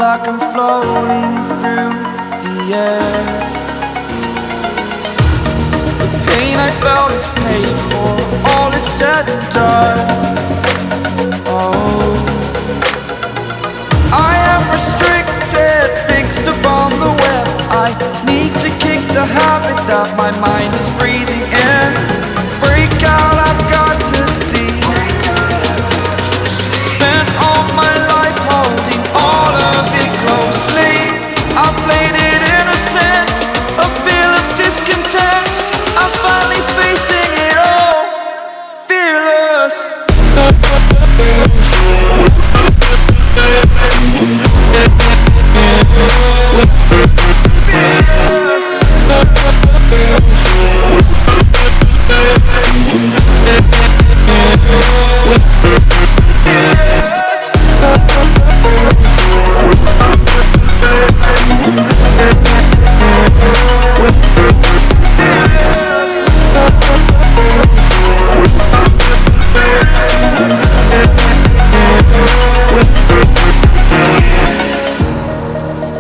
like I'm floating through the air. The pain I felt is paid for, all is said and done. Oh, I am restricted, fixed upon the web. I need to kick the habit that my mind is breathing in. Break out, I've got to see. Spent all my life holding all of it closely. I played it innocent, a feel of discontent. I'm finally facing it all, fearless.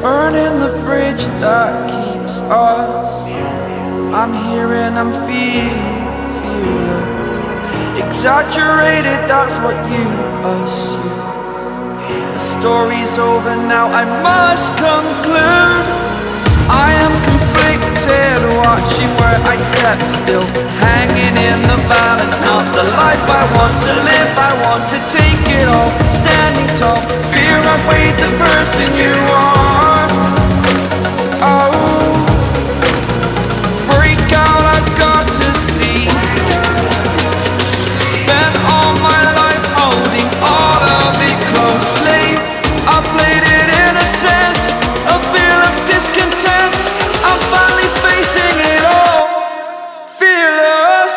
Burning the bridge that keeps us. I'm here and I'm feeling fearless. Exaggerated, that's what you assume. The story's over now, I must conclude. I am conflicted, watching where I step still, hanging in the balance. Not the life I want to live, I want to take it all. Standing tall, fear outweighed the person you are. Oh, break out, I've got to see. Spent all my life holding all of it closely. I played it innocent, a feel of discontent. I'm finally facing it all, fearless.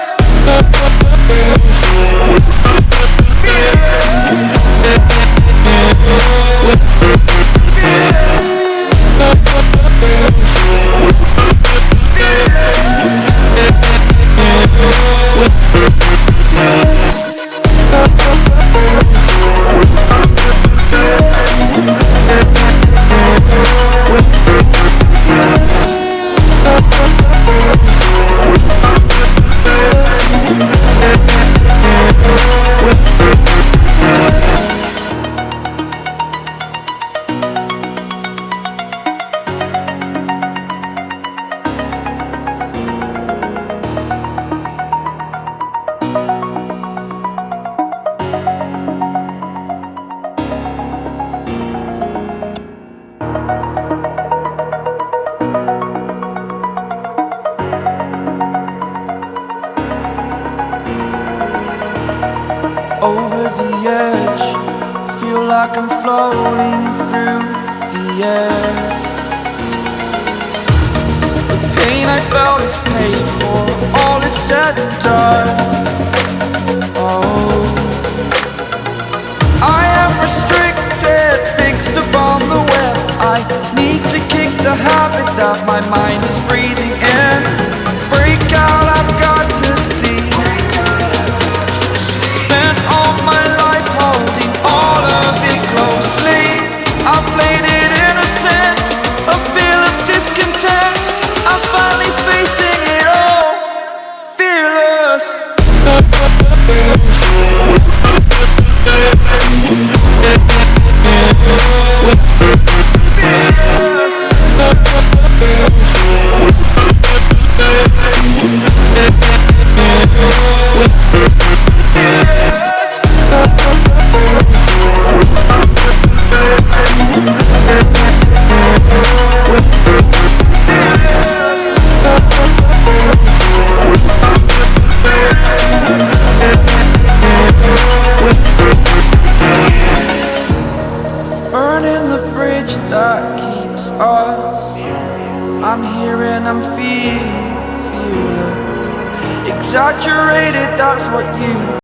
Over the edge, feel like I'm floating through the air. The pain I felt is paid for, all is said and done. Oh, I am restricted, fixed upon the web. I need to kick the habit that my mind is breathing in. Break out, I've got to see. Spent all my life holding all of it closely. I played it innocent, a feel of discontent. I'm finally facing it all, fearless. Burning the bridge that keeps us. I'm here and I'm feeling fearless. Exaggerated, that's what you